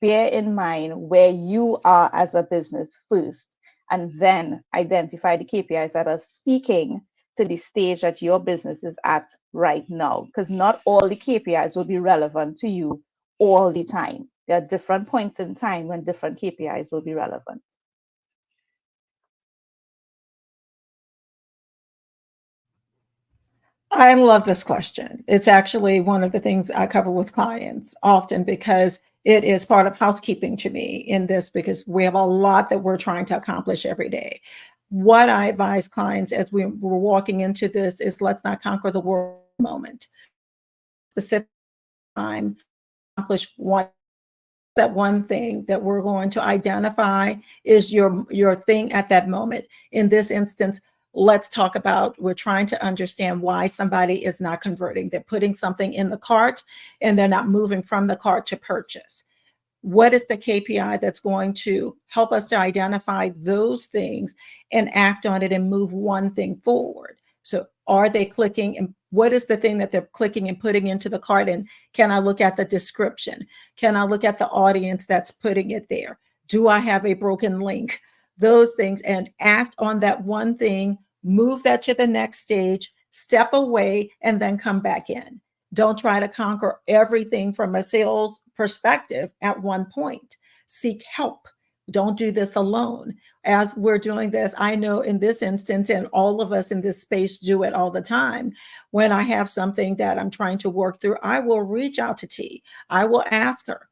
bear in mind where you are as a business first, and then identify the KPIs that are speaking to the stage that your business is at right now, because not all the KPIs will be relevant to you all the time. There are different points in time when different KPIs will be relevant. I love this question. It's actually one of the things I cover with clients often, because it is part of housekeeping to me in this, because we have a lot that we're trying to accomplish every day. What I advise clients as we're walking into this is, let's not conquer the world moment. Specific time, accomplish that one thing that we're going to identify is your thing at that moment. In this instance, let's talk about, we're trying to understand why somebody is not converting. They're putting something in the cart and they're not moving from the cart to purchase. What is the KPI that's going to help us to identify those things and act on it and move one thing forward? So are they clicking, and what is the thing that they're clicking and putting into the cart? And can I look at the description? Can I look at the audience that's putting it there? Do I have a broken link? Those things, and act on that one thing, move that to the next stage, step away, and then come back in. Don't try to conquer everything from a sales perspective at one point. Seek help. Don't do this alone. As we're doing this, I know in this instance, and all of us in this space do it all the time, when I have something that I'm trying to work through, I will reach out to T. I will ask her,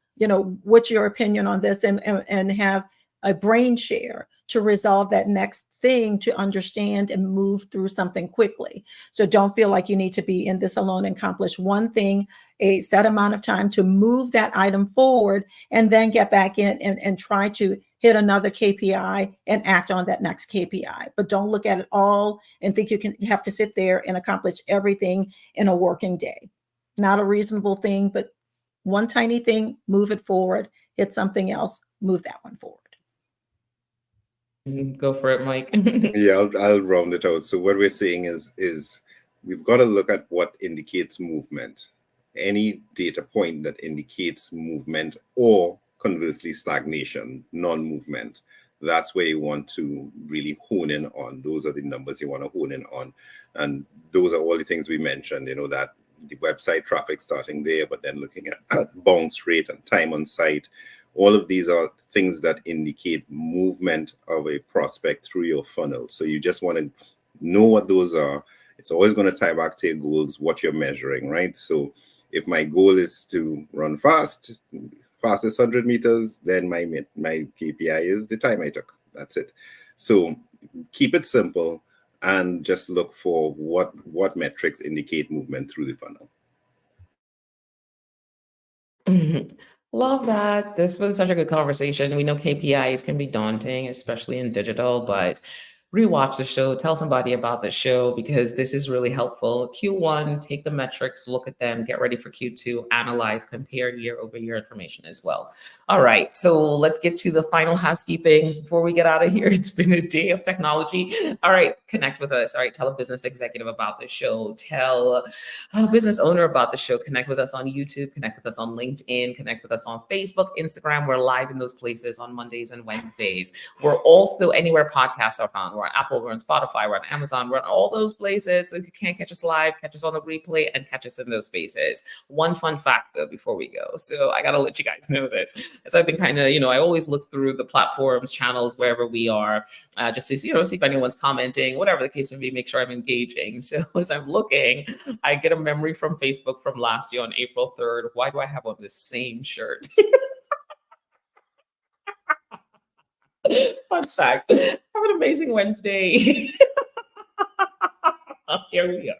what's your opinion on this, and have a brain share to resolve that next thing, to understand and move through something quickly. So don't feel like you need to be in this alone and accomplish one thing, a set amount of time to move that item forward, and then get back in and try to hit another KPI and act on that next KPI. But don't look at it all and think you have to sit there and accomplish everything in a working day. Not a reasonable thing, but one tiny thing, move it forward, hit something else, move that one forward. Go for it, Mike. Yeah, I'll round it out. So what we're saying is we've got to look at what indicates movement. Any data point that indicates movement, or conversely stagnation, non-movement. That's where you want to really hone in on. Those are the numbers you want to hone in on. And those are all the things we mentioned, that the website traffic starting there, but then looking at bounce rate and time on site. All of these are things that indicate movement of a prospect through your funnel. So you just want to know what those are. It's always going to tie back to your goals, what you're measuring, right? So if my goal is to run fastest 100 meters, then my KPI is the time I took. That's it. So keep it simple and just look for what metrics indicate movement through the funnel. Love that. This was such a good conversation. We know KPIs can be daunting, especially in digital, but rewatch the show, tell somebody about the show because this is really helpful. Q1, take the metrics, look at them, get ready for Q2, analyze, compare year-over-year information as well. All right, so let's get to the final housekeeping before we get out of here. It's been a day of technology. All right, connect with us. All right, tell a business executive about the show. Tell a business owner about the show. Connect with us on YouTube. Connect with us on LinkedIn. Connect with us on Facebook, Instagram. We're live in those places on Mondays and Wednesdays. We're also anywhere podcasts are found. We're on Apple, we're on Spotify, we're on Amazon, we're on all those places. So if you can't catch us live, catch us on the replay and catch us in those spaces. One fun fact though, before we go. So I got to let you guys know this. So I've been kind of, I always look through the platforms, channels, wherever we are, just to, see if anyone's commenting, whatever the case may be, make sure I'm engaging. So as I'm looking, I get a memory from Facebook from last year on April 3rd. Why do I have on the same shirt? Fun fact. Have an amazing Wednesday. Here we are.